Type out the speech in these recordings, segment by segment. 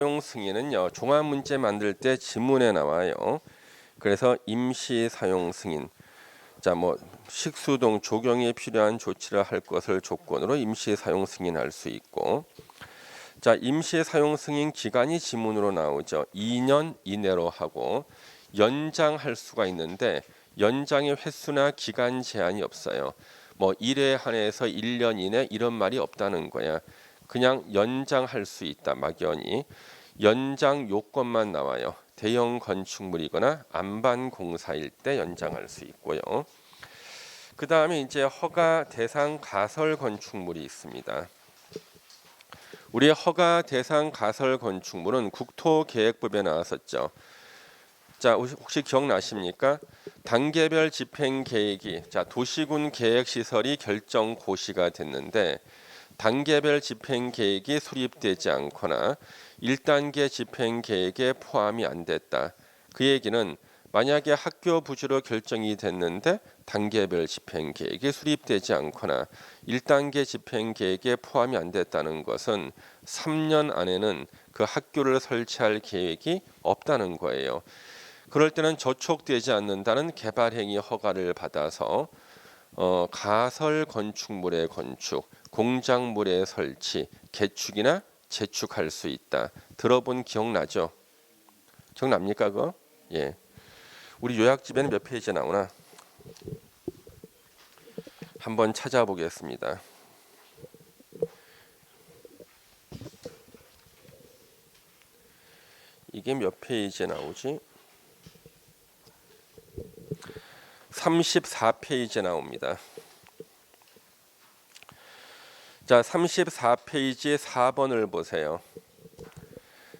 사용 승인은요, 종합 문제 만들 때 지문에 나와요. 그래서 임시 사용 승인. 자, 뭐 식수동 조경에 필요한 조치를 할 것을 조건으로 임시 사용 승인할 수 있고, 자, 임시 사용 승인 기간이 지문으로 나오죠. 2년 이내로 하고 연장할 수가 있는데 연장의 횟수나 기간 제한이 없어요. 뭐 1회 한해서 1년 이내 이런 말이 없다는 거야. 그냥 연장할 수 있다. 막연히 연장 요건만 나와요. 대형 건축물이거나 안반 공사일 때 연장할 수 있고요. 그 다음에 이제 허가 대상 가설 건축물이 있습니다. 우리 허가 대상 가설 건축물은 국토계획법에 나왔었죠. 자, 혹시 기억나십니까? 단계별 집행 계획이, 자, 도시군 계획 시설이 결정 고시가 됐는데 단계별 집행 계획이 수립되지 않거나 1단계 집행 계획에 포함이 안 됐다. 그 얘기는 만약에 학교 부지로 결정이 됐는데 단계별 집행 계획이 수립되지 않거나 1단계 집행 계획에 포함이 안 됐다는 것은 3년 안에는 그 학교를 설치할 계획이 없다는 거예요. 그럴 때는 저촉되지 않는다는 개발행위 허가를 받아서 가설 건축물의 건축, 공작물의 설치, 개축이나 재축할 수 있다. 들어본 기억나죠? 기억납니까 그거? 예. 우리 요약집에는 몇 페이지 나오나? 한번 찾아보겠습니다. 이게 몇 페이지에 나오지? 34페이지에 나옵니다. 자, 34페이지 4번을 보세요.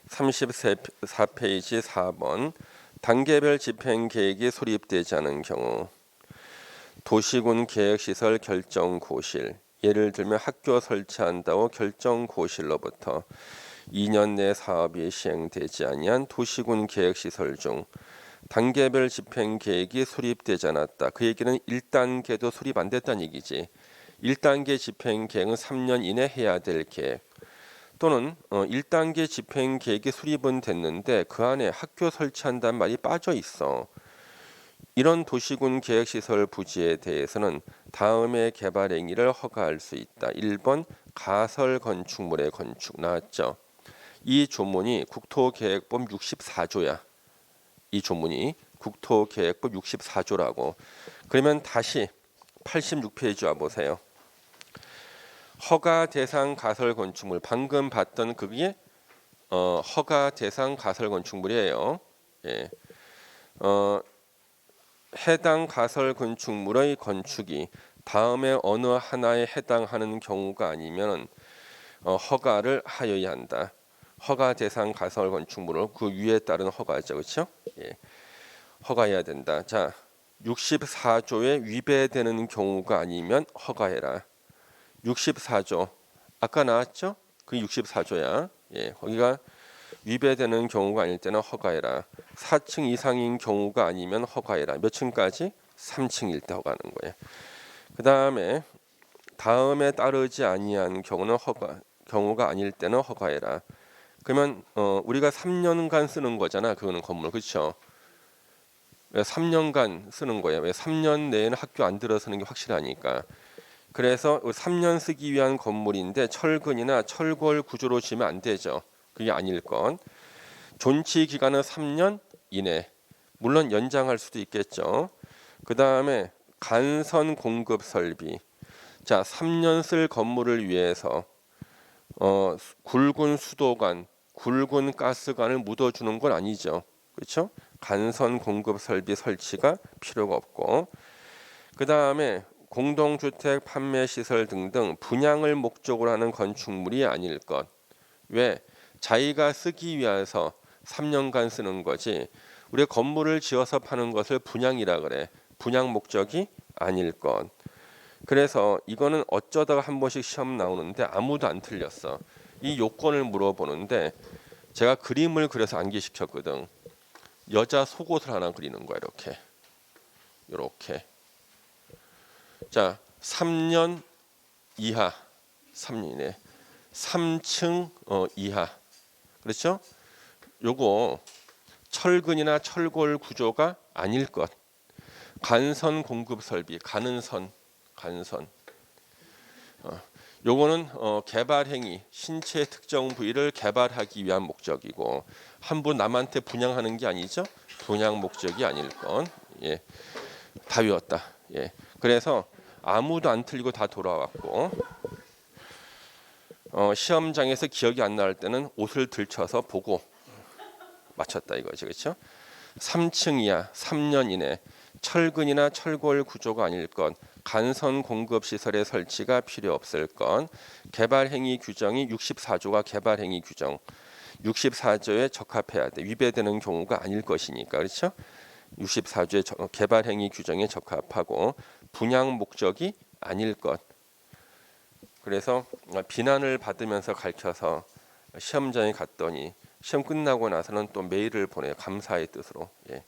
34페이지 4번. 단계별 집행 계획이 수립되지 않은 경우 도시군 계획시설 결정 고실, 예를 들면 학교 설치한다고 결정 고실로부터 2년 내 사업이 시행되지 아니한 도시군 계획시설 중 단계별 집행 계획이 수립되지 않았다. 그 얘기는 1단계도 수립 안 됐다는 얘기지. 1단계 집행 계획은 3년 이내 해야 될 계획. 또는 1단계 집행 계획이 수립은 됐는데 그 안에 학교 설치한다는 말이 빠져 있어. 이런 도시군 계획시설 부지에 대해서는 다음의 개발 행위를 허가할 수 있다. 1번 가설 건축물의 건축 나왔죠. 이 조문이 국토계획법 64조야. 이 조문이 국토계획법 64조라고. 그러면 다시 86페이지 와보세요. 허가 대상 가설 건축물, 방금 봤던 그게 허가 대상 가설 건축물이에요. 예. 해당 가설 건축물의 건축이 다음에 어느 하나에 해당하는 경우가 아니면 허가를 하여야 한다. 허가 대상 가설 건축물을 그 위에 따른 허가죠, 그렇죠? 예. 허가해야 된다. 자, 64조에 위배되는 경우가 아니면 허가해라. 64조 아까 나왔죠? 그 64조야. 예, 거기가 위배되는 경우가 아닐 때는 허가해라. 4층 이상인 경우가 아니면 허가해라. 몇 층까지? 3층일 때 허가하는 거예요. 그 다음에 따르지 아니한 경우가 아닐 때는 허가해라. 그러면 우리가 3년간 쓰는 거잖아. 그거는 건물, 그렇죠? 왜 3년간 쓰는 거예요? 왜 3년 내에는 학교 안 들어서는 게 확실하니까. 그래서 3년 쓰기 위한 건물인데 철근이나 철골 구조로 지으면 안 되죠. 그게 아닐 건. 존치 기간은 3년 이내. 물론 연장할 수도 있겠죠. 그 다음에 간선 공급 설비. 자, 3년 쓸 건물을 위해서 굵은 수도관, 굵은 가스관을 묻어주는 건 아니죠. 그렇죠? 간선 공급 설비 설치가 필요가 없고, 그 다음에 공동주택 판매 시설 등등 분양을 목적으로 하는 건축물이 아닐 것. 왜? 자기가 쓰기 위해서 3년간 쓰는 거지. 우리 건물을 지어서 파는 것을 분양이라 그래. 분양 목적이 아닐 것. 그래서 이거는 어쩌다가 한 번씩 시험 나오는데 아무도 안 틀렸어. 이 요건을 물어보는데 제가 그림을 그려서 암기시켰거든. 여자 속옷을 하나 그리는 거야. 이렇게. 자, 3년 이하, 3년 이내, 3층 이하. 그렇죠? 요거 철근이나 철골 구조가 아닐 것. 간선 공급 설비, 간선. 요거는 개발 행위, 신체 특정 부위를 개발하기 위한 목적이고 함부 남한테 분양하는 게 아니죠. 분양 목적이 아닐 건. 예. 다 외웠다. 예. 그래서 아무도 안 틀리고 다 돌아왔고 시험장에서 기억이 안 날 때는 옷을 들쳐서 보고 맞췄다 이거지. 그렇죠? 3층 이하 3년 이내 철근이나 철골 구조가 아닐 것, 간선 공급 시설의 설치가 필요 없을 것, 개발 행위 규정이 64조가 개발 행위 규정 64조에 적합해야 돼. 위배되는 경우가 아닐 것이니까. 그렇죠? 64조의 개발 행위 규정에 적합하고 분양 목적이 아닐 것. 그래서 비난을 받으면서 가르쳐서 시험장에 갔더니 시험 끝나고 나서는 또 메일을 보내요. 감사의 뜻으로. 예.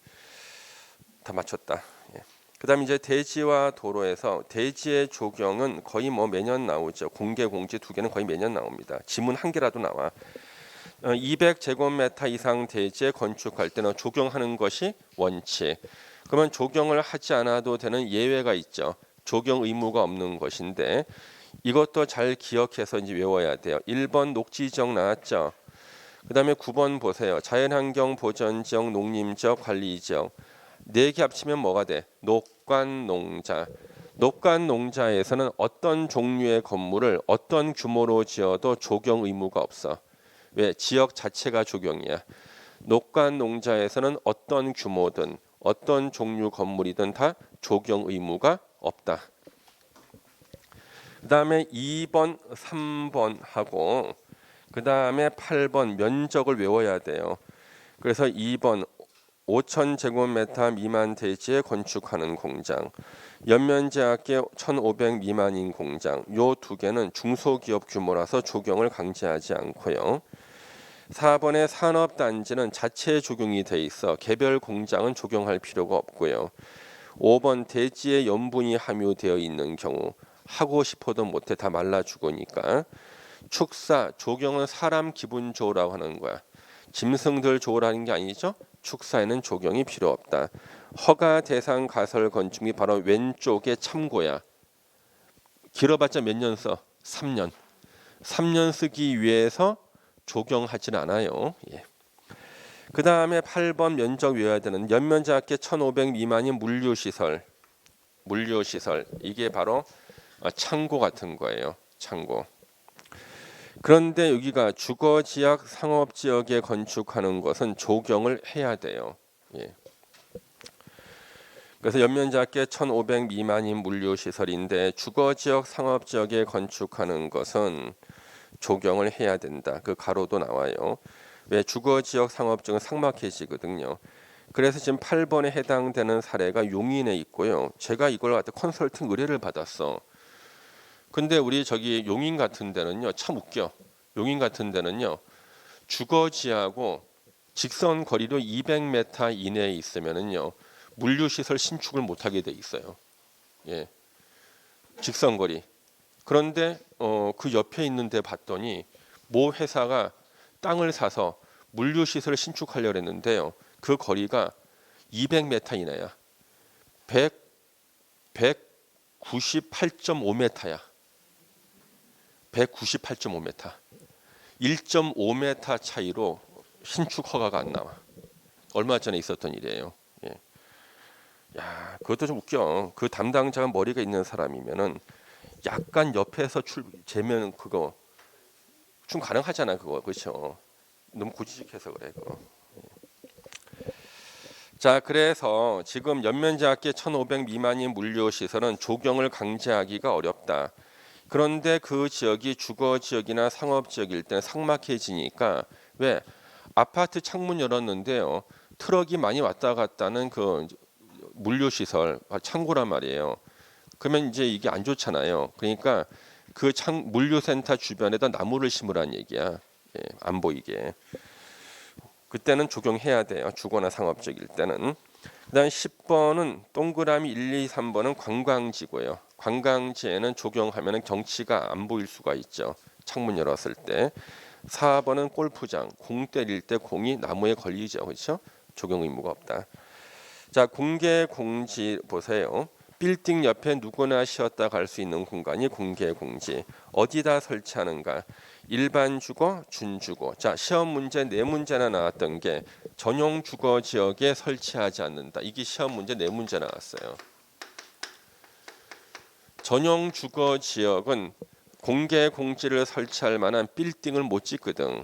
다 맞췄다. 예. 그다음 이제 대지와 도로에서 대지의 조경은 거의 뭐 매년 나오죠. 공개 공지 2개는 거의 매년 나옵니다. 지문 1개라도 나와. 200제곱미터 이상 대지에 건축할 때는 조경하는 것이 원칙. 그러면 조경을 하지 않아도 되는 예외가 있죠. 조경 의무가 없는 것인데 이것도 잘 기억해서 이제 외워야 돼요. 1번 녹지지역 나왔죠. 그다음에 9번 보세요. 자연환경 보전지역, 농림지역, 관리지역. 4개 합치면 뭐가 돼? 녹관농자. 녹관농자에서는 어떤 종류의 건물을 어떤 규모로 지어도 조경 의무가 없어. 왜? 지역 자체가 조경이야. 녹관농자에서는 어떤 규모든 어떤 종류 건물이든 다 조경 의무가 없다. 그 다음에 2번, 3번 하고 그 다음에 8번 면적을 외워야 돼요. 그래서 2번 5,000제곱미터 미만 대지에 건축하는 공장, 연면제하게 1,500 미만인 공장, 요 2개는 중소기업 규모라서 조경을 강제하지 않고요. 4번의 산업단지는 자체 조경이 돼 있어 개별 공장은 조경할 필요가 없고요. 5번 대지에 염분이 함유되어 있는 경우 하고 싶어도 못해 다 말라 죽으니까 축사 조경은 사람 기분 좋으라고 하는 거야. 짐승들 좋으라는 게 아니죠. 축사에는 조경이 필요 없다. 허가 대상 가설 건축이 바로 왼쪽에 참고야. 길어봤자 몇 년 써? 3년. 3년 쓰기 위해서 조경하진 않아요. 예. 그 다음에 8번 면적 외워야 되는 연면적합계 1,500 미만인 물류시설. 이게 바로 창고 같은 거예요. 창고. 그런데 여기가 주거지역, 상업지역에 건축하는 것은 조경을 해야 돼요. 예. 그래서 연면적합계 1,500 미만인 물류시설인데 주거지역, 상업지역에 건축하는 것은 조경을 해야 된다. 그 가로도 나와요. 왜? 주거지역, 상업지역은 삭막해지거든요. 그래서 지금 8번에 해당되는 사례가 용인에 있고요. 제가 이걸 갖다 컨설팅 의뢰를 받았어. 근데 우리 저기 용인 같은 데는요, 참 웃겨. 용인 같은 데는요, 주거지하고 직선 거리로 200m 이내에 있으면은요, 물류시설 신축을 못하게 돼 있어요. 예, 직선 거리. 그런데 그 옆에 있는데 봤더니 모 회사가 땅을 사서 물류시설을 신축하려고 했는데요. 그 거리가 200m 이내야. 198.5m야. 198.5m. 1.5m 차이로 신축 허가가 안 나와. 얼마 전에 있었던 일이에요. 예. 야, 그것도 좀 웃겨. 그 담당자가 머리가 있는 사람이면은 약간 옆에서 재면 그거 좀 가능하잖아. 그거 그렇죠. 너무 고지식해서 그래. 그거. 자, 그래서 지금 연면적합계 1,500 미만인 물류시설은 조경을 강제하기가 어렵다. 그런데 그 지역이 주거지역이나 상업지역일 때는 삭막해지니까 왜? 아파트 창문 열었는데요. 트럭이 많이 왔다 갔다는 그 물류시설, 창고란 말이에요. 그러면 이제 이게 안 좋잖아요. 그러니까 그 물류센터 주변에다 나무를 심으라는 얘기야. 예, 안 보이게. 그때는 조경해야 돼요. 주거나 상업적일 때는. 그다음 10번은 동그라미 1, 2, 3번은 관광지고요. 관광지에는 조경하면 경치가 안 보일 수가 있죠. 창문 열었을 때. 4번은 골프장. 공 때릴 때 공이 나무에 걸리죠. 그렇죠? 적용 의무가 없다. 자, 공개 공지 보세요. 빌딩 옆에 누구나 쉬었다 갈 수 있는 공간이 공개 공지. 어디다 설치하는가? 일반 주거, 준주거. 자, 시험 문제 네 문제나 나왔던 게 전용 주거 지역에 설치하지 않는다. 이게 시험 문제 네 문제 나왔어요. 전용 주거 지역은 공개 공지를 설치할 만한 빌딩을 못 짓거든.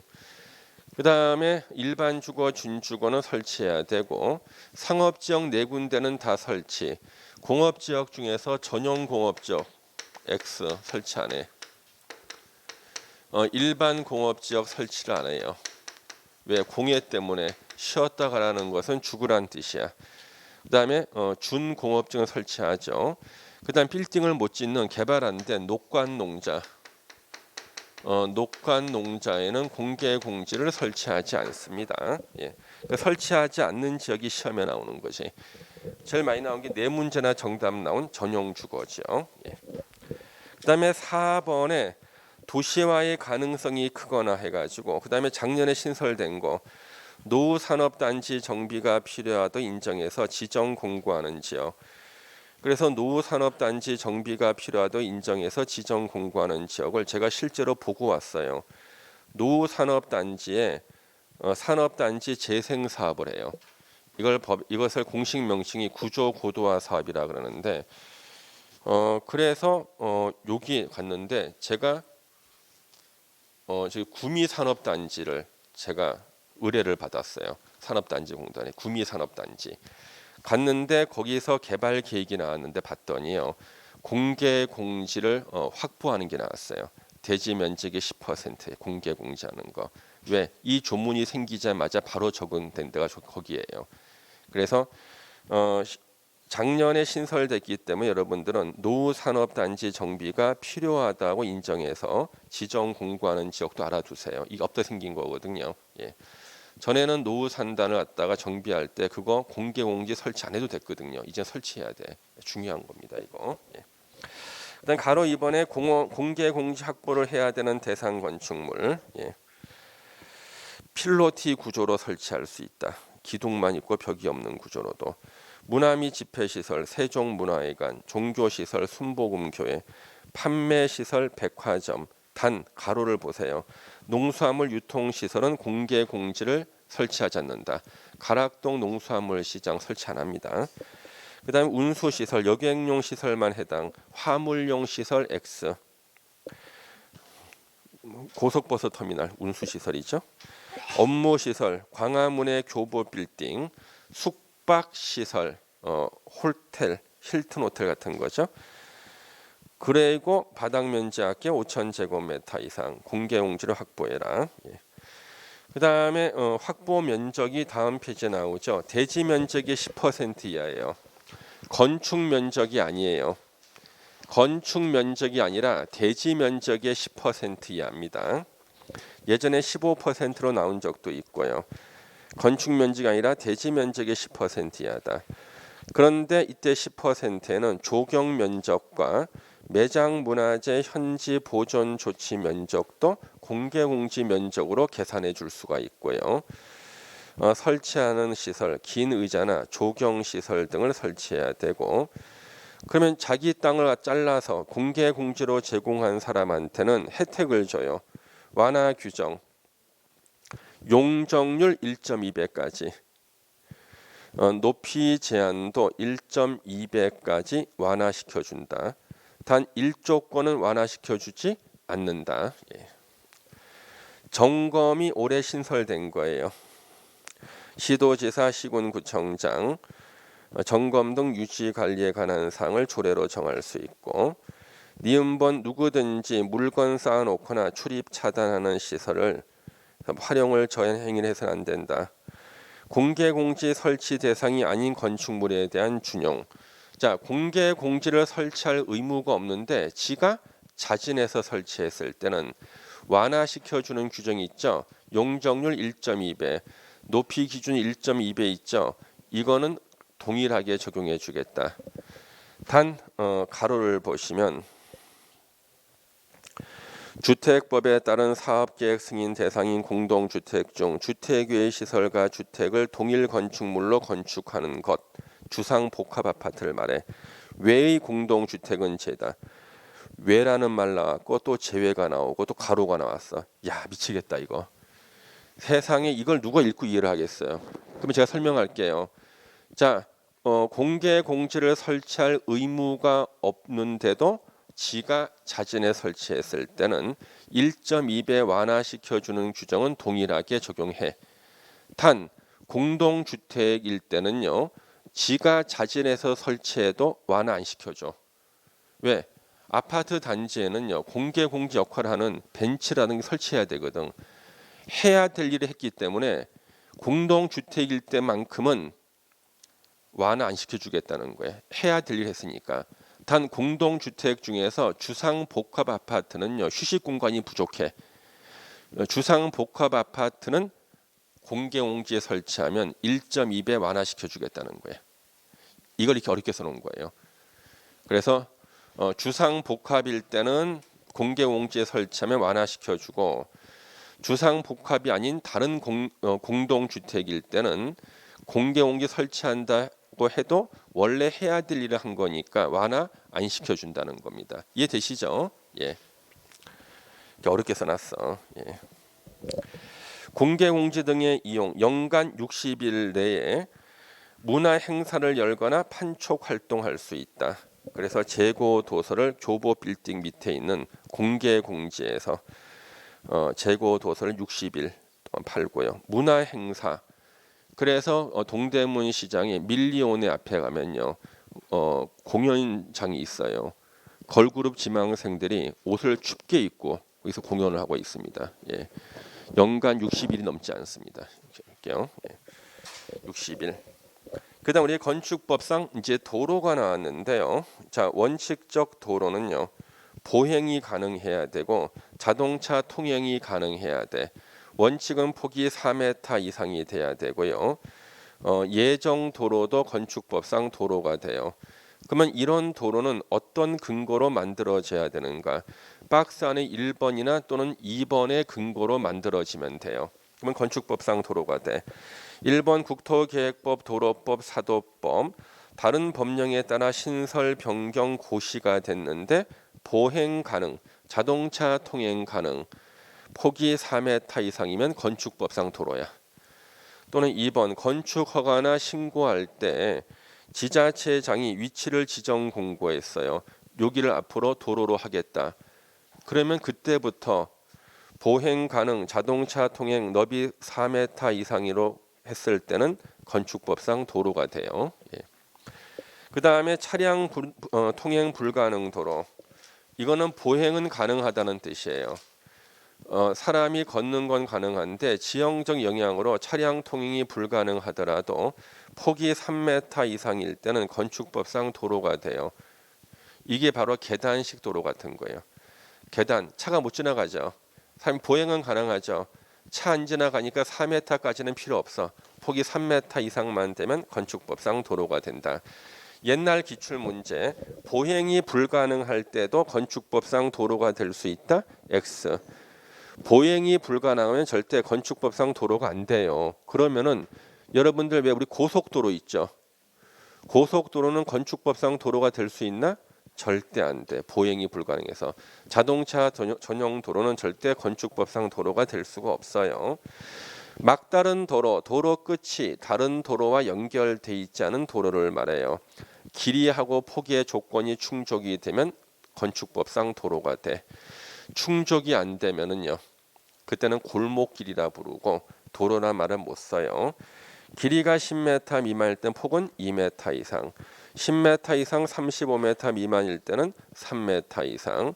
그 다음에 일반 주거, 준주거는 설치해야 되고 상업지역 네 군데는 다 설치. 공업지역 중에서 전용 공업지역 X 설치 안 해. 일반 공업지역 설치를 안 해요. 왜? 공해 때문에 쉬었다 가라는 것은 죽으란 뜻이야. 그 다음에 준공업지역은 설치하죠. 그 다음 빌딩을 못 짓는 개발 안 된 녹관농자. 녹관농자에는 공개 공지를 설치하지 않습니다. 예. 그러니까 설치하지 않는 지역이 시험에 나오는 거지. 제일 많이 나온 게 네 문제나 정답 나온 전용 주거지요. 예. 그다음에 4번에 도시화의 가능성이 크거나 해가지고 그다음에 작년에 신설된 거 노후산업단지 정비가 필요하다 인정해서 지정 공고하는 지역. 그래서 노후산업단지 정비가 필요하다 인정해서 지정 공고하는 지역을 제가 실제로 보고 왔어요. 노후산업단지에 산업단지 재생 사업을 해요. 이것을 공식 명칭이 구조고도화 사업이라 그러는데 그래서 여기 갔는데 제가 구미산업단지를 제가 의뢰를 받았어요. 산업단지 공단에 구미산업단지 갔는데 거기서 개발 계획이 나왔는데 봤더니요. 공개 공지를 확보하는 게 나왔어요. 대지 면적의 10%에 공개 공지하는 거. 왜? 이 조문이 생기자마자 바로 적용된 데가 거기에요. 그래서 작년에 신설됐기 때문에 여러분들은 노후산업단지 정비가 필요하다고 인정해서 지정 공고하는 지역도 알아두세요. 이게 없다 생긴 거거든요. 예. 전에는 노후산단을 갖다가 정비할 때 그거 공개 공지 설치 안 해도 됐거든요. 이제 설치해야 돼. 중요한 겁니다. 이거. 예. 그다음 가로 2번에 공개 공지 확보를 해야 되는 대상 건축물. 예. 필로티 구조로 설치할 수 있다. 기둥만 있고 벽이 없는 구조로도. 문화 및 집회시설, 세종문화회관, 종교시설, 순복음교회, 판매시설, 백화점, 단 가로를 보세요. 농수화물 유통시설은 공개 공지를 설치하지 않는다. 가락동 농수화물 시장 설치 안 합니다. 그 다음에 운수시설, 여객용 시설만 해당, 화물용 시설 X, 고속버스 터미널 운수시설이죠. 업무시설, 광화문의 교보 빌딩, 숙박시설, 호텔, 힐튼 호텔 같은 거죠. 그리고 바닥 면적 5,000제곱미터 이상 공개 공지를 확보해라. 예. 그 다음에 확보 면적이 다음 페이지에 나오죠. 대지 면적이 10% 이하예요. 건축 면적이 아니에요. 건축 면적이 아니라 대지 면적의 10% 이하입니다. 예전에 15%로 나온 적도 있고요. 건축 면적이 아니라 대지 면적의 10% 이하다. 그런데 이때 10%는 조경 면적과 매장 문화재 현지 보존 조치 면적도 공개 공지 면적으로 계산해 줄 수가 있고요. 설치하는 시설, 긴 의자나 조경 시설 등을 설치해야 되고 그러면 자기 땅을 잘라서 공개 공지로 제공한 사람한테는 혜택을 줘요. 완화 규정, 용적률 1.2배까지, 높이 제한도 1.2배까지 완화시켜준다. 단 1조건은 완화시켜주지 않는다. 예. 점검이 올해 신설된 거예요. 시도지사, 시군구청장 점검 등 유지 관리에 관한 사항을 조례로 정할 수 있고 니은번 누구든지 물건 쌓아놓거나 출입 차단하는 시설을 활용을 저행해서는 안 된다. 공개 공지 설치 대상이 아닌 건축물에 대한 준용. 자, 공개 공지를 설치할 의무가 없는데 지가 자진해서 설치했을 때는 완화시켜주는 규정이 있죠. 용적률 1.2배, 높이 기준 1.2배 있죠. 이거는 동일하게 적용해 주겠다. 단 가로를 보시면 주택법에 따른 사업계획 승인 대상인 공동주택 중 주택외 시설과 주택을 동일 건축물로 건축하는 것, 주상복합아파트를 말해. 외의 공동주택은 제다. 외라는 말 나왔고 또 제외가 나오고 또 가로가 나왔어. 야, 미치겠다 이거. 세상에 이걸 누가 읽고 이해를 하겠어요. 그러면 제가 설명할게요. 자, 공개 공지를 설치할 의무가 없는데도 지가 자진해 설치했을 때는 1.2배 완화시켜주는 규정은 동일하게 적용해. 단 공동주택일 때는요, 지가 자진해서 설치해도 완화 안 시켜줘. 왜? 아파트 단지에는요, 공개 공지 역할을 하는 벤치라는 게 설치해야 되거든. 해야 될 일을 했기 때문에 공동주택일 때만큼은 완화 안 시켜주겠다는 거예요. 해야 될 일 했으니까. 단 공동주택 중에서 주상복합아파트는요, 휴식 공간이 부족해. 주상복합아파트는 공개공지에 설치하면 1.2배 완화시켜주겠다는 거예요. 이걸 이렇게 어렵게 써놓은 거예요. 그래서 주상복합일 때는 공개공지에 설치하면 완화시켜주고, 주상복합이 아닌 다른 공동주택일 때는 공개공지 설치한다고 해도 원래 해야 될 일을 한 거니까 완화 안 시켜준다는 겁니다. 이해되시죠? 예. 어렵게 써놨어. 예. 공개공지 등의 이용 연간 60일 내에 문화 행사를 열거나 판촉 활동할 수 있다. 그래서 재고 도서를 교보 빌딩 밑에 있는 공개공지에서 재고 도서를 60일 동안 팔고요. 문화 행사. 그래서 동대문 시장에 밀리온의 앞에 가면요, 공연장이 있어요. 걸그룹 지망생들이 옷을 춥게 입고 여기서 공연을 하고 있습니다. 예. 연간 60일이 넘지 않습니다. 볼게요. 예. 60일. 그다음 우리 건축법상 이제 도로가 나왔는데요. 자, 원칙적 도로는요, 보행이 가능해야 되고 자동차 통행이 가능해야 돼. 원칙은 폭이 4m 이상이 돼야 되고요. 예정 도로도 건축법상 도로가 돼요. 그러면 이런 도로는 어떤 근거로 만들어져야 되는가? 박스 안에 1번이나 또는 2번의 근거로 만들어지면 돼요. 그러면 건축법상 도로가 돼. 1번 국토계획법, 도로법, 사도법 다른 법령에 따라 신설 변경 고시가 됐는데 보행 가능, 자동차 통행 가능, 폭이 4m 이상이면 건축법상 도로야. 또는 2번 건축 허가나 신고할 때 지자체장이 위치를 지정 공고했어요. 여기를 앞으로 도로로 하겠다. 그러면 그때부터 보행 가능, 자동차 통행 너비 4m 이상으로 했을 때는 건축법상 도로가 돼요. 예. 그 다음에 차량 통행 불가능 도로. 이거는 보행은 가능하다는 뜻이에요. 사람이 걷는 건 가능한데 지형적 영향으로 차량 통행이 불가능하더라도 폭이 3m 이상일 때는 건축법상 도로가 돼요. 이게 바로 계단식 도로 같은 거예요. 계단, 차가 못 지나가죠. 사람 보행은 가능하죠. 차 안 지나가니까 4m까지는 필요 없어. 폭이 3m 이상만 되면 건축법상 도로가 된다. 옛날 기출문제, 보행이 불가능할 때도 건축법상 도로가 될 수 있다. X. 보행이 불가능하면 절대 건축법상 도로가 안 돼요. 그러면은 여러분들 왜 우리 고속도로 있죠? 고속도로는 건축법상 도로가 될 수 있나? 절대 안 돼. 보행이 불가능해서. 자동차 전용 도로는 절대 건축법상 도로가 될 수가 없어요. 막다른 도로, 도로 끝이 다른 도로와 연결돼 있지 않은 도로를 말해요. 길이하고 폭의 조건이 충족이 되면 건축법상 도로가 돼. 충족이 안 되면은요, 그때는 골목길이라 부르고 도로란 말은 못 써요. 길이가 10m 미만일 땐 폭은 2m 이상, 10m 이상 35m 미만일 때는 3m 이상,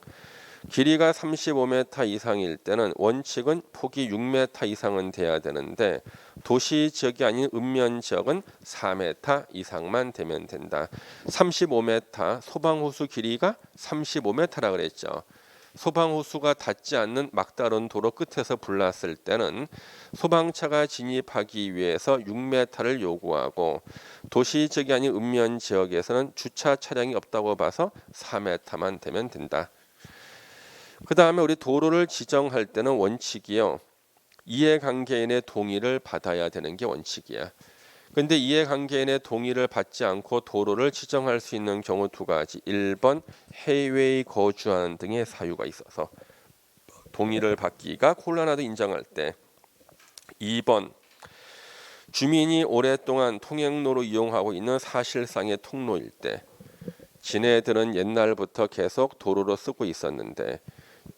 길이가 35m 이상일 때는 원칙은 폭이 6m 이상은 돼야 되는데 도시 지역이 아닌 읍면 지역은 4m 이상만 되면 된다. 35m 소방호수 길이가 35m라 그랬죠. 소방호수가 닿지 않는 막다른 도로 끝에서 불났을 때는 소방차가 진입하기 위해서 6m를 요구하고 도시 지역이 아닌 읍면 지역에서는 주차 차량이 없다고 봐서 4m만 되면 된다. 그 다음에 우리 도로를 지정할 때는 원칙이요. 이해관계인의 동의를 받아야 되는 게 원칙이야. 근데 이해관계인의 동의를 받지 않고 도로를 지정할 수 있는 경우 두 가지. 1번 해외에 거주하는 등의 사유가 있어서 동의를 받기가 곤란하다 인정할 때. 2번 주민이 오랫동안 통행로로 이용하고 있는 사실상의 통로일 때. 지네들은 옛날부터 계속 도로로 쓰고 있었는데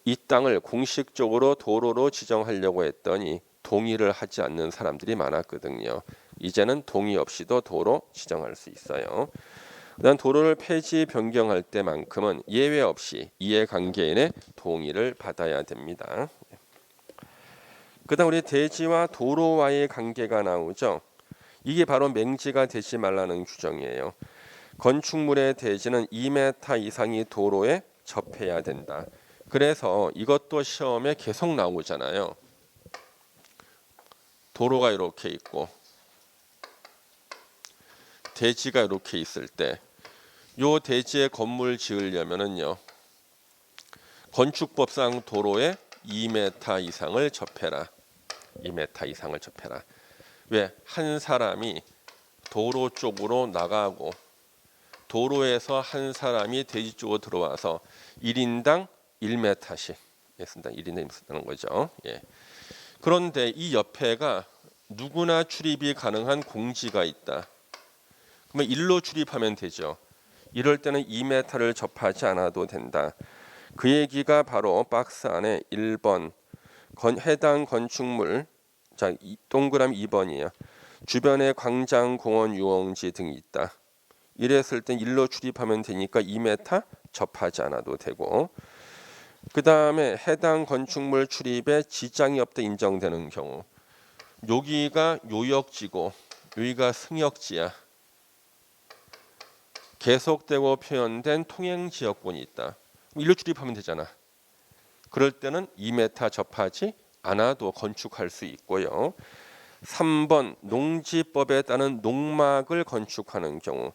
이 땅을 공식적으로 도로로 지정하려고 했더니 동의를 하지 않는 사람들이 많았거든요. 이제는 동의 없이도 도로 지정할 수 있어요. 그다음 도로를 폐지 변경할 때만큼은 예외 없이 이해관계인의 동의를 받아야 됩니다. 그다음 우리 대지와 도로와의 관계가 나오죠. 이게 바로 맹지가 되지 말라는 규정이에요. 건축물의 대지는 2m 이상이 도로에 접해야 된다. 그래서 이것도 시험에 계속 나오잖아요. 도로가 이렇게 있고 대지가 이렇게 있을 때 요 대지에 건물 지으려면은요. 건축법상 도로에 2m 이상을 접해라. 2m 이상을 접해라. 왜? 한 사람이 도로 쪽으로 나가고 도로에서 한 사람이 대지 쪽으로 들어와서 1인당 1m씩 했습니다. 1인당 1m 쓰는 거죠. 예. 그런데 이 옆에가 누구나 출입이 가능한 공지가 있다. 그러면 일로 출입하면 되죠. 이럴 때는 2m를 접하지 않아도 된다. 그 얘기가 바로 박스 안에 1번 해당 건축물 자 동그라미 2번이에요. 주변에 광장, 공원, 유흥지 등이 있다. 이랬을 땐 일로 출입하면 되니까 2m 접하지 않아도 되고 그 다음에 해당 건축물 출입에 지장이 없다 인정되는 경우 여기가 요역지고 여기가 승역지야. 계속되고 표현된 통행지역권이 있다. 일로 출입하면 되잖아. 그럴 때는 2m 접하지 않아도 건축할 수 있고요. 3번 농지법에 따른 농막을 건축하는 경우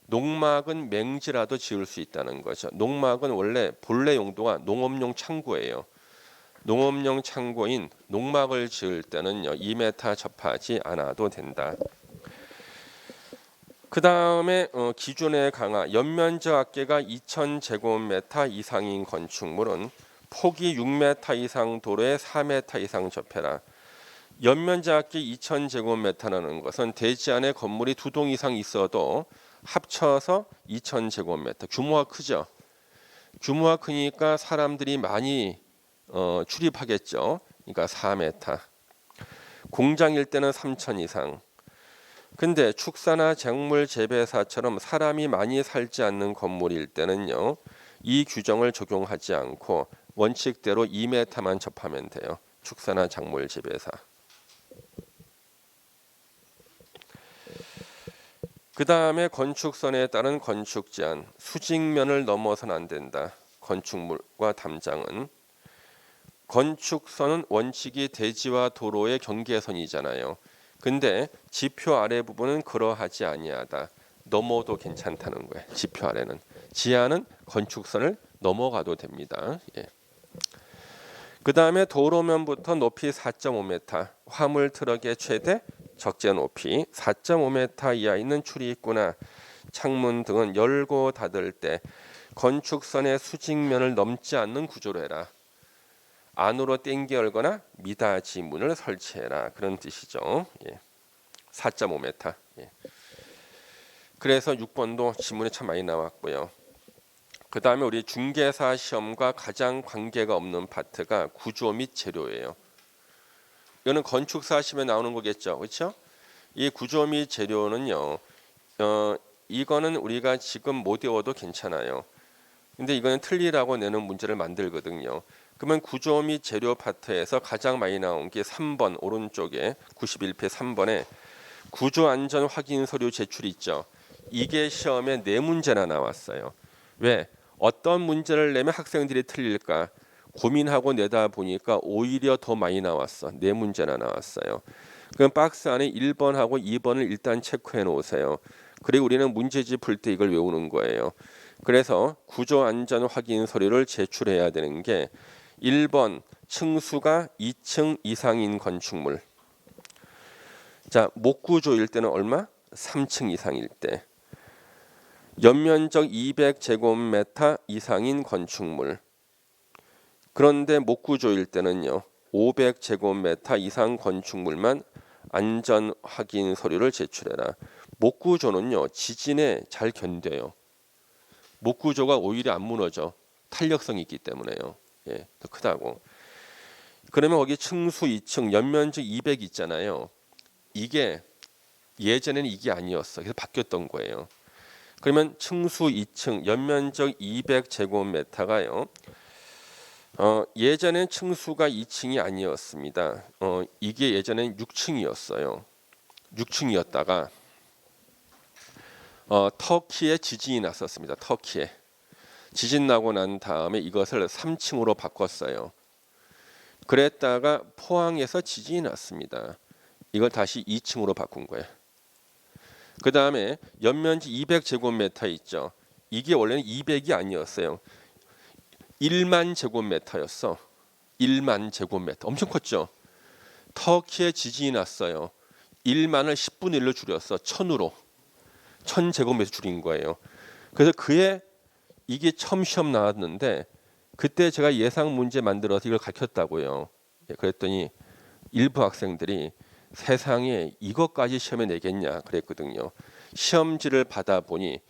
농막은 맹지라도 지을 수 있다는 거죠. 농막은 원래 본래 용도가 농업용 창고예요. 농업용 창고인 농막을 지을 때는요 2m 접하지 않아도 된다. 그 다음에 기준의 강화 연면적 합계가 2000제곱미터 이상인 건축물은 폭이 6m 이상 도로에 4m 이상 접해라. 연면적 합계 2000제곱미터라는 것은 대지 안에 건물이 2동 이상 있어도 합쳐서 2000제곱미터 규모가 크죠. 규모가 크니까 사람들이 많이 출입하겠죠. 그러니까 4m. 공장일 때는 3000 이상. 근데 축사나 작물 재배사처럼 사람이 많이 살지 않는 건물일 때는요. 이 규정을 적용하지 않고 원칙대로 2m만 접하면 돼요. 축사나 작물 재배사. 그 다음에 건축선에 따른 건축 제한. 수직면을 넘어서는 안 된다. 건축물과 담장은. 건축선은 원칙이 대지와 도로의 경계선이잖아요. 근데 지표 아래 부분은 그러하지 아니하다. 넘어도 괜찮다는 거예요. 지표 아래는. 지하는 건축선을 넘어가도 됩니다. 예. 그 다음에 도로면부터 높이 4.5m, 화물 트럭의 최대 적재 높이 4.5m 이하 있는 출입구나 창문 등은 열고 닫을 때 건축선의 수직면을 넘지 않는 구조로 해라. 안으로 당겨 열거나 미닫이 문을 설치해라. 그런 뜻이죠. 예. 4.5m. 예. 그래서 6번도 지문에 참 많이 나왔고요. 그 다음에 우리 중개사 시험과 가장 관계가 없는 파트가 구조 및 재료예요. 이거는 건축사 시험에 나오는 거겠죠. 그렇죠? 이 구조 및 재료는요. 이거는 우리가 지금 못 외워도 괜찮아요. 근데 이거는 틀리라고 내는 문제를 만들거든요. 그러면 구조 및 재료 파트에서 가장 많이 나온 게 3번 오른쪽에 91페 3번에 구조 안전 확인 서류 제출 있죠. 이게 시험에 4문제나 나왔어요. 왜? 어떤 문제를 내면 학생들이 틀릴까 고민하고 내다 보니까 오히려 더 많이 나왔어. 4문제나 나왔어요. 그럼 박스 안에 1번하고 2번을 일단 체크해 놓으세요. 그리고 우리는 문제집 풀 때 이걸 외우는 거예요. 그래서 구조 안전 확인 서류를 제출해야 되는 게 1번 층수가 2층 이상인 건축물. 자, 목구조일 때는 얼마? 3층 이상일 때. 연면적 200제곱미터 이상인 건축물. 그런데 목구조일 때는요. 500제곱미터 이상 건축물만 안전 확인 서류를 제출해라. 목구조는요. 지진에 잘 견뎌요. 목구조가 오히려 안 무너져. 탄력성이 있기 때문에요. 예, 더 크다고. 그러면 거기 층수 2층 연면적 200 있잖아요. 이게 예전에는 이게 아니었어. 그래서 바뀌었던 거예요. 그러면 층수 2층 연면적 200제곱미터가요. 예전엔 층수가 2층이 아니었습니다. 이게 예전엔 6층이었어요. 6층이었다가 터키에 지진이 났었습니다. 터키에 지진 나고 난 다음에 이것을 3층으로 바꿨어요. 그랬다가 포항에서 지진이 났습니다. 이걸 다시 2층으로 바꾼 거예요. 그 다음에 연면적 200제곱미터 있죠. 이게 원래는 200이 아니었어요. 1만 제곱미터였어. 1만 제곱미터. 엄청 컸죠. 터키에 지진이 났어요. 1만을 10분의 1로 줄였어. 1000으로. 1000제곱미터 줄인 거예요. 그래서 이게 처음 시험 나왔는데 그때 제가 예상 문제 만들어서 이걸 가르쳤다고요. 그랬더니 일부 학생들이 세상에 이것까지 시험에 내겠냐 그랬거든요. 시험지를 받아보니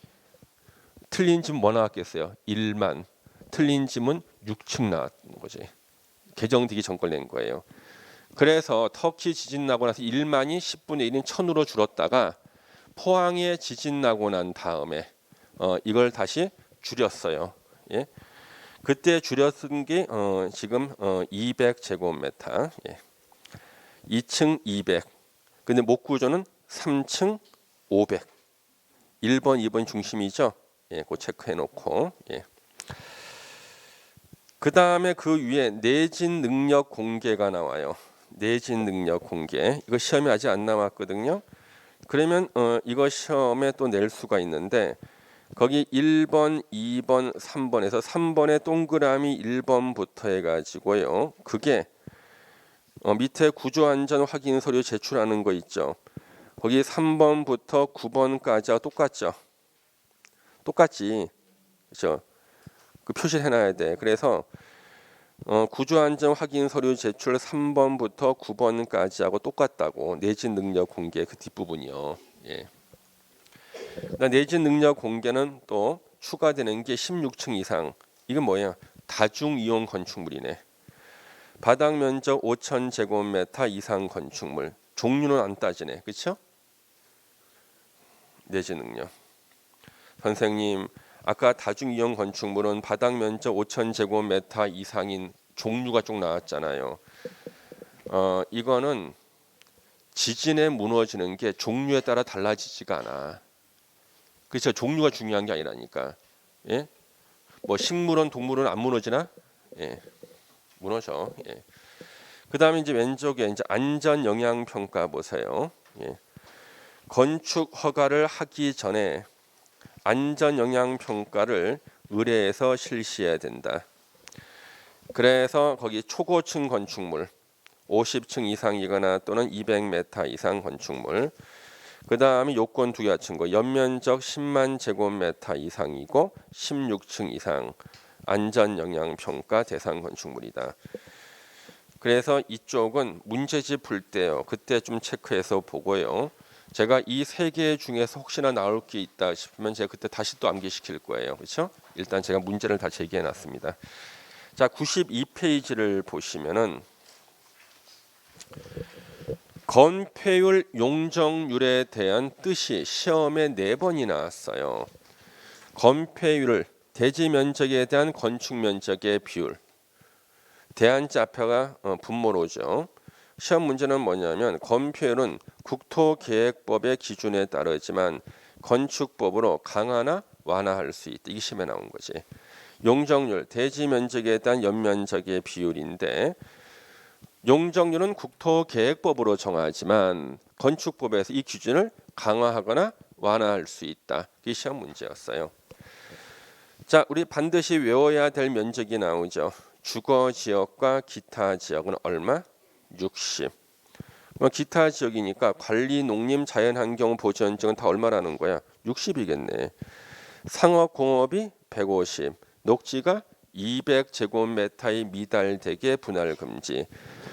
틀린 짐 뭐 나왔겠어요? 1만. 틀린 짐은 6층 나왔는 거지. 개정되기 전 걸 낸 거예요. 그래서 터키 지진 나고 나서 1만이 10분의 1인 1000으로 줄었다가 포항에 지진 나고 난 다음에 이걸 다시 줄였어요. 예? 그때 줄였은 게 지금 200제곱미터. 예. 2층 200. 근데 목구조는 3층 500. 1번, 2번 중심이죠. 예, 그 체크해 놓고. 예. 그 다음에 그 위에 내진 능력 공개가 나와요. 내진 능력 공개. 이거 시험이 아직 안 나왔거든요. 그러면 이거 시험에 또 낼 수가 있는데 거기 1번, 2번, 3번에서 3번에 동그라미 1번부터 해가지고요. 그게 밑에 구조안전 확인 서류 제출하는 거 있죠. 거기 3번부터 9번까지와 똑같죠. 똑같지. 그렇죠. 그 표시를 해놔야 돼. 그래서 구조안전 확인 서류 제출 3번부터 9번까지하고 똑같다고. 내진 능력 공개 그 뒷부분이요. 예. 내진 능력 공개는 또 추가되는 게 16층 이상. 이건 뭐야? 다중 이용 건축물이네. 바닥 면적 5,000제곱미터 이상 건축물. 종류는 안 따지네. 그렇죠? 내진 능력. 선생님, 아까 다중 이용 건축물은 바닥 면적 5,000제곱미터 이상인 종류가 쭉 나왔잖아요. 이거는 지진에 무너지는 게 종류에 따라 달라지지가 않아. 그렇죠. 종류가 중요한 게 아니라니까. 예? 뭐 식물원, 동물원 안 무너지나? 예. 무너져. 예. 그다음에 이제 왼쪽에 이제 안전 영향 평가 보세요. 예. 건축 허가를 하기 전에 안전 영향 평가를 의뢰해서 실시해야 된다. 그래서 거기 초고층 건축물 50층 이상이거나 또는 200m 이상 건축물. 그 다음에 요건 두 개 갖춘 거 연면적 10만 제곱미터 이상이고 16층 이상 안전 영향 평가 대상 건축물이다. 그래서 이쪽은 문제집 풀 때요. 그때 좀 체크해서 보고요. 제가 이 세 개 중에서 혹시나 나올 게 있다 싶으면 제가 그때 다시 또 암기시킬 거예요. 그렇죠? 일단 제가 문제를 다 제기해 놨습니다. 자, 92페이지를 보시면은 건폐율 용적률에 대한 뜻이 시험에 4번이 나왔어요. 건폐율을 대지 면적에 대한 건축 면적의 비율. 대한자표가 분모로죠. 시험 문제는 뭐냐면 건폐율은 국토계획법의 기준에 따르지만 건축법으로 강화나 완화할 수 있다. 이게 시험에 나온 거지. 용적률 대지 면적에 대한 연면적의 비율인데 용적률은 국토계획법으로 정하지만 건축법에서 이 기준을 강화하거나 완화할 수 있다. 이게 시험 문제였어요. 자, 우리 반드시 외워야 될 면적이 나오죠. 주거 지역과 기타 지역은 얼마? 60. 기타 지역이니까 관리 농림 자연환경 보전증은 다 얼마라는 거야? 60이겠네. 상업공업이 150, 녹지가 200제곱미터의 미달되게 분할 금지.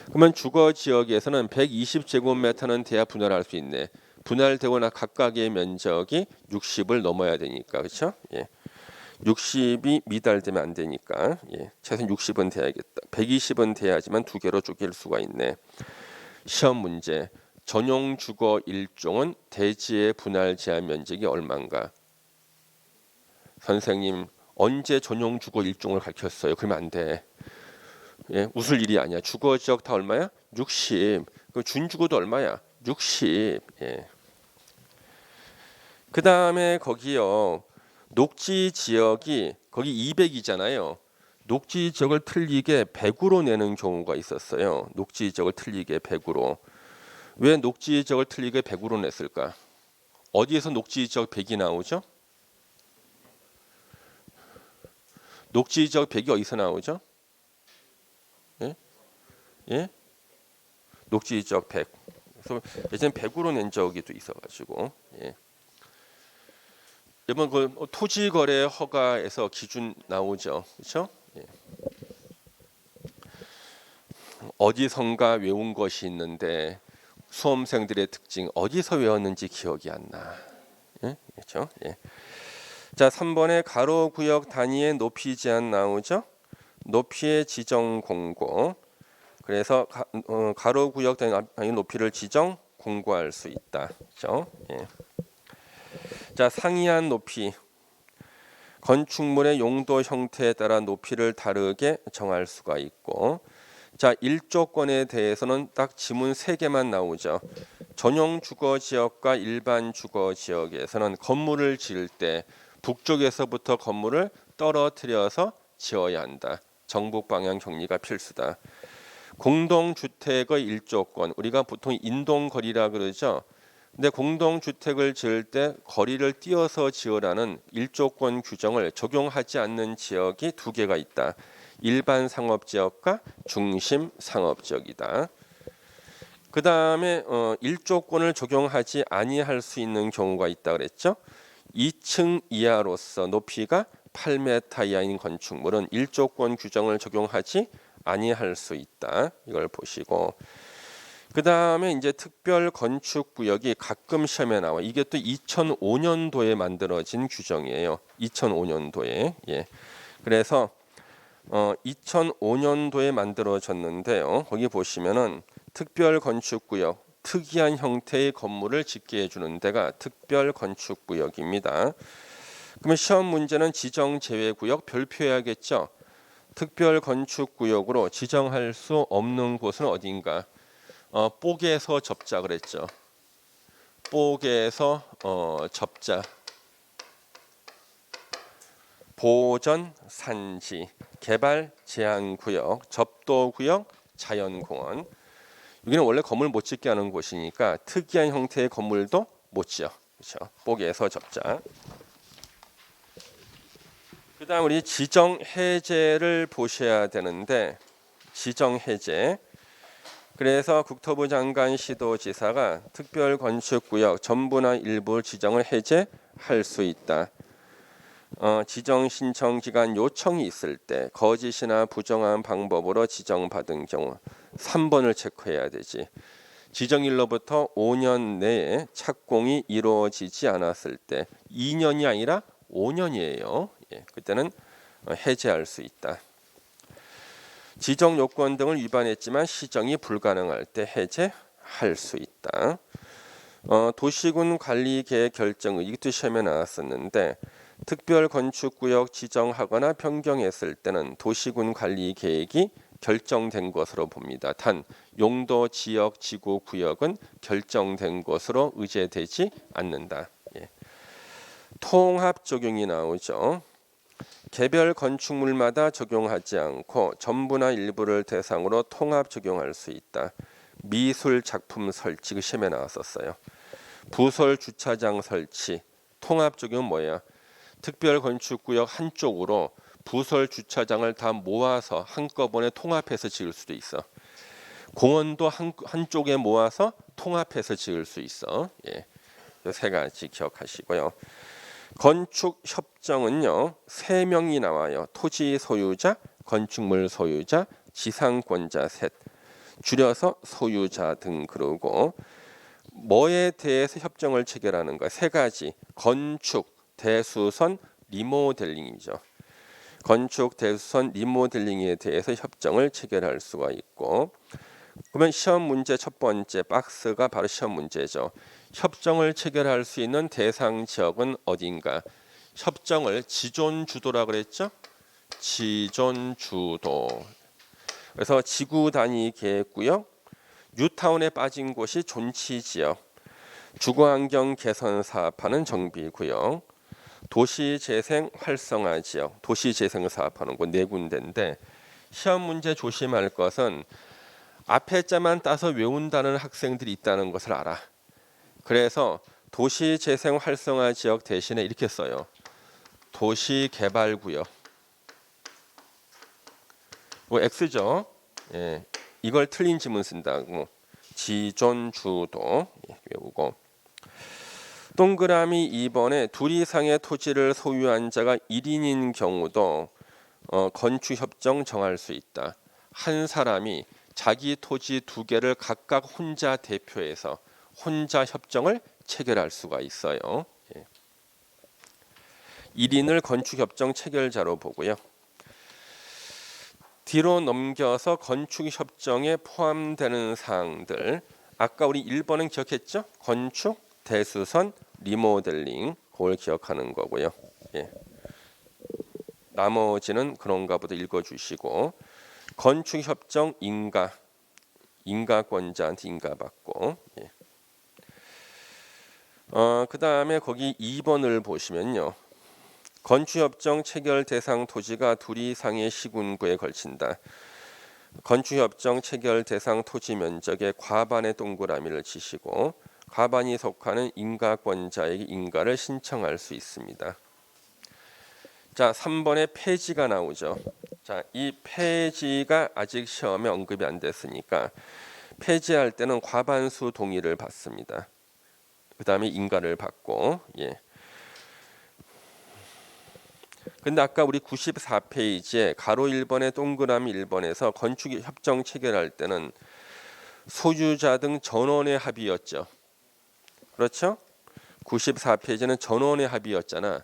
그러면 주거 지역에서는 120제곱미터는 돼야 분할할 수 있네. 분할되거나 각각의 면적이 60을 넘어야 되니까, 그렇죠? 예. 60이 미달되면 안 되니까, 예. 최소한 60은 돼야겠다. 120은 돼야지만 두 개로 쪼갤 수가 있네. 시험 문제. 전용 주거 일종은 대지의 분할 제한 면적이 얼마인가? 선생님 언제 전용 주거 일종을 가르쳤어요? 그러면 안 돼. 예, 웃을 일이 아니야. 주거 지역 다 얼마야? 60. 그 준주거도 얼마야? 60. 예. 그 다음에 거기요. 녹지 지역이 거기 200이잖아요. 녹지 지역을 틀리게 100으로 내는 경우가 있었어요. 녹지 지역을 틀리게 100으로. 왜 녹지 지역을 틀리게 100으로 냈을까? 어디에서 녹지 지역 100이 나오죠? 녹지 지역 100이 어디서 나오죠? 예? 예? 녹지 지역 100. 그래서 예전에 100으로 낸 적이 또 있어가지고. 예. 이번 그 토지 거래 허가에서 기준 나오죠, 그렇죠? 예. 어디선가 외운 것이 있는데 수험생들의 특징 어디서 외웠는지 기억이 안 나. 예? 그렇죠? 예. 자, 3번에 가로 구역 단위의 높이 제한 나오죠? 높이의 지정 공고. 그래서 가로 구역 단위 높이를 지정 공고할 수 있다. 그렇죠? 예. 자, 상이한 높이. 건축물의 용도 형태에 따라 높이를 다르게 정할 수가 있고, 자, 일조권에 대해서는 딱 지문 3개만 나오죠. 전용 주거 지역과 일반 주거 지역에서는 건물을 지을 때 북쪽에서부터 건물을 떨어뜨려서 지어야 한다. 정북 방향 격리가 필수다. 공동주택의 일조권, 우리가 보통 인동거리라 그러죠. 근데 공동주택을 지을 때 거리를 띄어서 지으라는 일조권 규정을 적용하지 않는 지역이 2개가 있다. 일반 상업지역과 중심 상업지역이다. 그 다음에 일조권을 적용하지 아니할 수 있는 경우가 있다 그랬죠. 2층 이하로서 높이가 8m 이하인 건축물은 일조권 규정을 적용하지 아니할 수 있다. 이걸 보시고, 그 다음에 이제 특별 건축 구역이 가끔 시험에 나와. 이게 또 2005년도에 만들어진 규정이에요. 2005년도에. 예. 그래서 2005년도에 만들어졌는데요. 거기 보시면은 특별 건축 구역, 특이한 형태의 건물을 짓게 해주는 데가 특별 건축 구역입니다. 그러면 시험 문제는 지정 제외 구역 별표해야겠죠. 특별 건축 구역으로 지정할 수 없는 곳은 어딘가? 뽀개서 접자 그랬죠. 뽀개서 접자. 보전 산지, 개발 제한 구역, 접도 구역, 자연공원. 여기는 원래 건물 못 짓게 하는 곳이니까 특이한 형태의 건물도 못 지어. 그렇죠? 뽀개서 접자. 그다음 우리 지정 해제를 보셔야 되는데, 지정 해제. 그래서 국토부 장관 시도지사가 특별 건축구역 전부나 일부 지정을 해제할 수 있다. 지정 신청 기간 요청이 있을 때 거짓이나 부정한 방법으로 지정받은 경우 3번을 체크해야 되지. 지정일로부터 5년 내에 착공이 이루어지지 않았을 때 2년이 아니라 5년이에요. 예, 그때는 해제할 수 있다. 지정 요건 등을 위반했지만 시정이 불가능할 때 해제할 수 있다. 도시군 관리계획 결정 이것도 시험에 나왔었는데, 특별 건축구역 지정하거나 변경했을 때는 도시군 관리계획이 결정된 것으로 봅니다. 단 용도, 지역, 지구, 구역은 결정된 것으로 의제되지 않는다. 예. 통합 적용이 나오죠. 개별 건축물마다 적용하지 않고 전부나 일부를 대상으로 통합 적용할 수 있다. 미술 작품 설치, 그 시험에 나왔었어요. 부설 주차장 설치, 통합 적용은 뭐야? 특별 건축구역 한쪽으로 부설 주차장을 다 모아서 한꺼번에 통합해서 지을 수도 있어. 공원도 한쪽에 모아서 통합해서 지을 수 있어. 예. 이 세 가지 기억하시고요. 건축 협정은요, 세 명이 나와요. 토지 소유자, 건축물 소유자, 지상권자 셋. 줄여서 소유자 등 그러고 뭐에 대해서 협정을 체결하는 거 세 가지. 건축, 대수선, 리모델링이죠. 건축, 대수선, 리모델링에 대해서 협정을 체결할 수가 있고, 그러면 시험 문제 첫 번째 박스가 바로 시험 문제죠. 협정을 체결할 수 있는 대상 지역은 어딘가? 협정을 지존 주도라 그랬죠? 지존 주도. 그래서 지구 단위 계획구역, 뉴타운에 빠진 곳이 존치 지역, 주거환경 개선 사업하는 정비구역, 도시재생 활성화 지역, 도시재생 사업하는 곳 네 군데인데 시험 문제 조심할 것은 앞에 자만 따서 외운다는 학생들이 있다는 것을 알아. 그래서 도시재생 활성화 지역 대신에 이렇게 써요. 도시개발구역. 뭐 X죠. 예, 이걸 틀린 지문 쓴다고. 지존주도 외우고. 동그라미 2번에 둘 이상의 토지를 소유한 자가 1인인 경우도 건축협정 정할 수 있다. 한 사람이 자기 토지 두 개를 각각 혼자 대표해서 혼자 협정을 체결할 수가 있어요. 1인을 건축협정 체결자로 보고요. 뒤로 넘겨서 건축협정에 포함되는 사항들. 아까 우리 1번은 기억했죠? 건축, 대수선, 리모델링. 그걸 기억하는 거고요. 예. 나머지는 그런가 보다 읽어주시고. 건축협정 인가권자한테 인가받고. 예. 그 다음에 거기 2번을 보시면요. 건축협정 체결 대상 토지가 둘 이상의 시군구에 걸친다. 건축협정 체결 대상 토지 면적의 과반의 동그라미를 치시고 과반이 속하는 인가권자에게 인가를 신청할 수 있습니다. 자, 3번에 폐지가 나오죠. 자, 이 폐지가 아직 시험에 언급이 안 됐으니까 폐지할 때는 과반수 동의를 받습니다. 그 다음에 인가를 받고. 예. 근데 아까 우리 94페이지에 가로 1번에 동그라미 1번에서 건축 협정 체결할 때는 소유자 등 전원의 합의였죠. 그렇죠? 94페이지는 전원의 합의였잖아.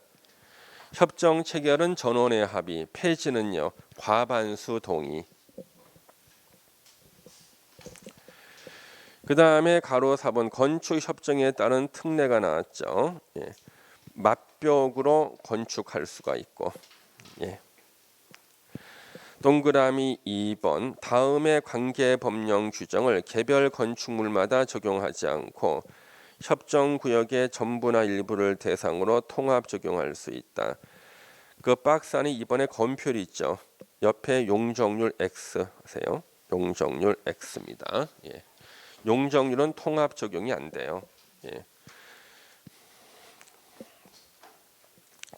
협정 체결은 전원의 합의, 폐지는요 과반수 동의. 그 다음에 가로 4번 건축 협정에 따른 특례가 나왔죠. 예. 맞벽으로 건축할 수가 있고. 예. 동그라미 2번 다음의 관계 법령 규정을 개별 건축물마다 적용하지 않고 협정구역의 전부나 일부를 대상으로 통합 적용할 수 있다. 그 박스 안에 이번에 검표리 있죠. 옆에 용적률 X 하세요. 용적률 X입니다. 예. 용적률은 통합 적용이 안 돼요. 예.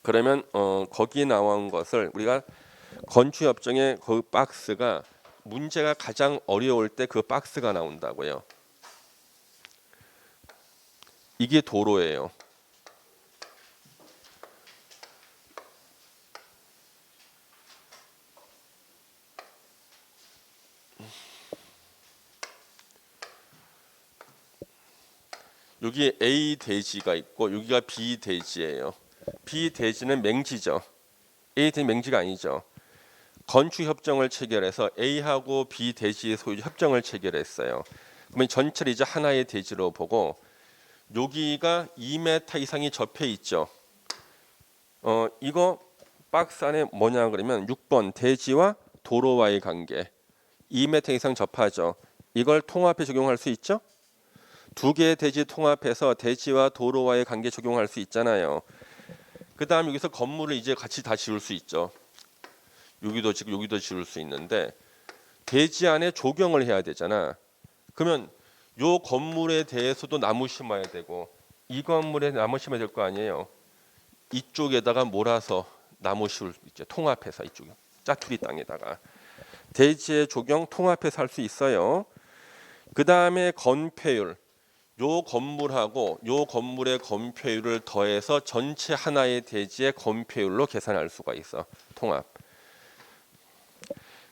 그러면 거기 나온 것을 우리가 건축협정의 그 박스가 문제가 가장 어려울 때 그 박스가 나온다고요. 이게 도로예요. 여기 A 대지가 있고 여기가 B 대지예요. B 대지는 맹지죠. A 대지 맹지가 아니죠. 건축 협정을 체결해서 A하고 B 대지 소유 협정을 체결했어요. 그러면 전체를 이제 하나의 대지로 보고 여기가 2m 이상이 접해 있죠. 이거 박스 안에 뭐냐 그러면 6번 대지와 도로와의 관계 2m 이상 접하죠. 이걸 통합해 적용할 수 있죠? 두 개의 대지 통합해서 대지와 도로와의 관계 적용할 수 있잖아요. 그 다음 여기서 건물을 이제 같이 다 지을 수 있죠. 여기도 지금 여기도 지을 수 있는데 대지 안에 조경을 해야 되잖아. 그러면 요 건물에 대해서도 나무 심어야 되고 이 건물에 나무 심어야 될 거 아니에요. 이쪽에다가 몰아서 나무 시울 이제 통합해서 이쪽 짜투리 땅에다가 대지의 조경 통합해서 할 수 있어요. 그 다음에 건폐율, 요 건물하고 요 건물의 건폐율을 더해서 전체 하나의 대지의 건폐율로 계산할 수가 있어. 통합.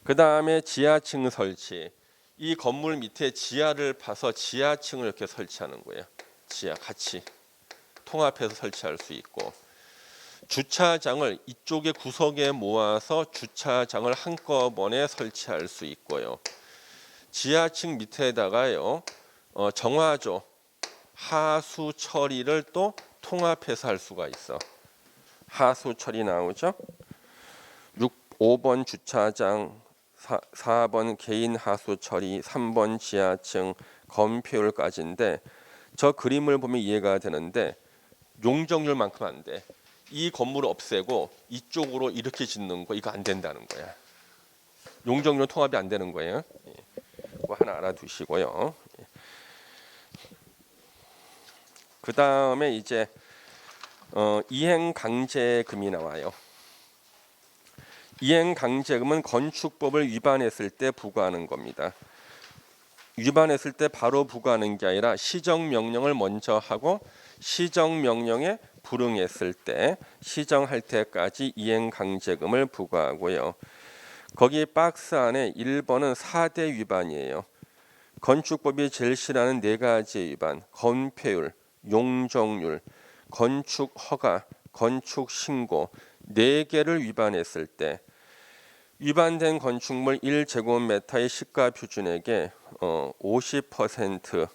그 다음에 지하층 설치. 이 건물 밑에 지하를 파서 지하층을 이렇게 설치하는 거예요. 지하 같이 통합해서 설치할 수 있고, 주차장을 이쪽에 구석에 모아서 주차장을 한꺼번에 설치할 수 있고요. 지하층 밑에다가요 정화조, 하수 처리를 또 통합해서 할 수가 있어. 하수 처리 나오죠? 5번 주차장, 4번 개인 하수 처리, 3번 지하층, 건폐율까지인데 저 그림을 보면 이해가 되는데 용적률만큼 안 돼. 이 건물을 없애고 이쪽으로 이렇게 짓는 거 이거 안 된다는 거야. 용적률 통합이 안 되는 거예요. 그거 하나 알아두시고요. 그 다음에 이제 이행강제금이 나와요. 이행강제금은 건축법을 위반했을 때 부과하는 겁니다. 위반했을 때 바로 부과하는 게 아니라 시정명령을 먼저 하고 시정명령에 불응했을 때 시정할 때까지 이행강제금을 부과하고요. 거기 박스 안에 1번은 4대 위반이에요. 건축법이 제일 싫어하는 4가지 위반, 건폐율, 용적률, 건축 허가, 건축 신고 4개를 위반했을 때 위반된 건축물 1제곱미터의 시가 표준액의 50%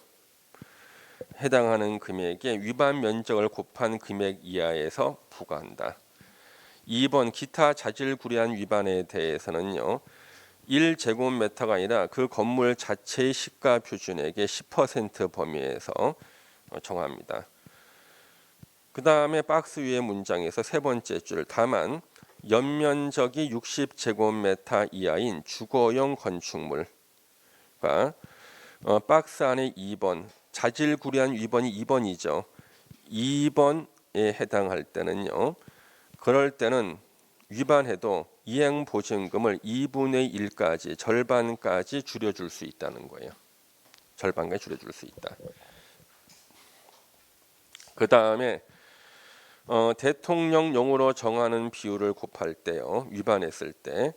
해당하는 금액의 위반 면적을 곱한 금액 이하에서 부과한다. 2번 기타 자질구레한 위반에 대해서는요. 1제곱미터가 아니라 그 건물 자체의 시가 표준액의 10% 범위에서 정합니다. 그 다음에 박스 위의 문장에서 세 번째 줄 다만 연면적이 60제곱미터 이하인 주거용 건축물과 박스 안에 2번 자질구레한 위반이 2번이죠. 2번에 해당할 때는요. 그럴 때는 위반해도 이행보증금을 2분의 1까지 절반까지 줄여줄 수 있다는 거예요. 절반까지 줄여줄 수 있다. 그 다음에 대통령령으로 정하는 비율을 곱할 때요. 위반했을 때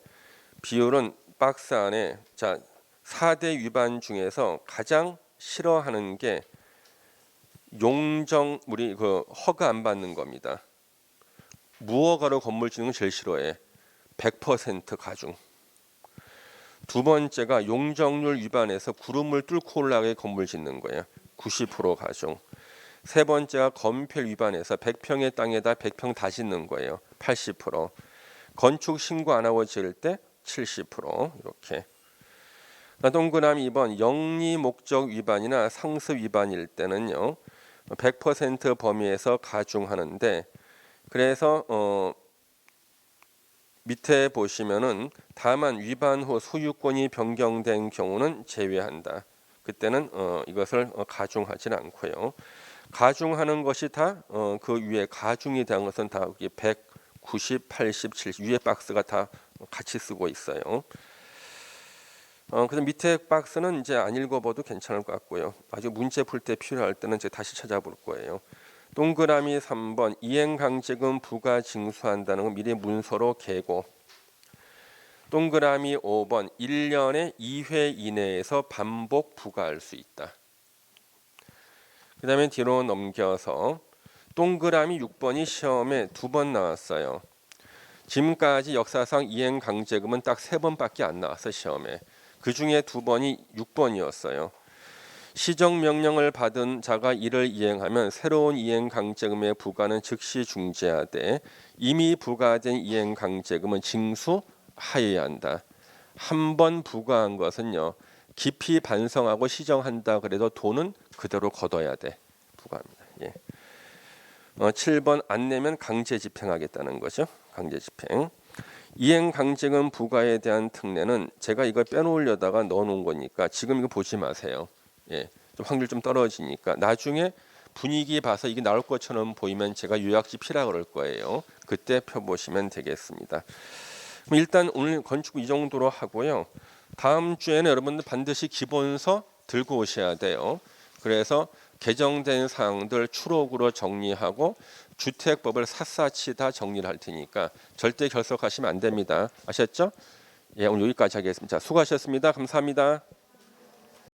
비율은 박스 안에 자 4대 위반 중에서 가장 싫어하는 게 용적물이 그 허가 안 받는 겁니다. 무허가로 건물 짓는 건 제일 싫어해. 100% 가중. 두 번째가 용적률 위반해서 구름을 뚫고 올라가게 건물 짓는 거예요. 90% 가중. 세 번째가 건폐율 위반해서 100평의 땅에다 100평 다 짓는 거예요. 80%. 건축 신고 안 하고 지을 때 70% 이렇게. 동그라미 2번 영리 목적 위반이나 상습 위반일 때는요. 100% 범위에서 가중하는데 그래서 밑에 보시면은 다만 위반 후 소유권이 변경된 경우는 제외한다. 그때는 이것을 가중하지는 않고요. 가중하는 것이 다 그 위에 가중이 된 것은 다 100, 90, 80, 70 위에 박스가 다 같이 쓰고 있어요. 그래서 밑에 박스는 이제 안 읽어봐도 괜찮을 것 같고요. 아주 문제 풀 때 필요할 때는 이제 다시 찾아볼 거예요. 동그라미 3번 이행강제금 부과 징수한다는 건 미리 문서로 계고. 동그라미 5번 1년에 2회 이내에서 반복 부과할 수 있다. 그 다음에 뒤로 넘겨서 동그라미 6번이 시험에 2번 나왔어요. 지금까지 역사상 이행강제금은 딱 3번밖에 안 나왔어 시험에. 그 중에 2번이 6번이었어요. 시정명령을 받은 자가 이를 이행하면 새로운 이행강제금의 부과는 즉시 중지하되 이미 부과된 이행강제금은 징수하여야 한다. 한 번 부과한 것은요. 깊이 반성하고 시정한다 그래도 돈은 그대로 걷어야 돼. 부과합니다. 예. 7번 안 내면 강제 집행하겠다는 거죠. 강제 집행. 이행강제금 부과에 대한 특례는 제가 이걸 빼놓으려다가 넣어놓은 거니까 지금 이거 보지 마세요. 예, 좀 확률 좀 떨어지니까 나중에 분위기 봐서 이게 나올 것처럼 보이면 제가 요약지 피라 그럴 거예요. 그때 펴보시면 되겠습니다. 그럼 일단 오늘 건축 이 정도로 하고요. 다음 주에는 여러분들 반드시 기본서 들고 오셔야 돼요. 그래서 개정된 사항들 추록으로 정리하고 주택법을 샅샅이 다 정리를 할 테니까 절대 결석하시면 안 됩니다. 아셨죠? 예, 오늘 여기까지 하겠습니다. 수고하셨습니다. 감사합니다.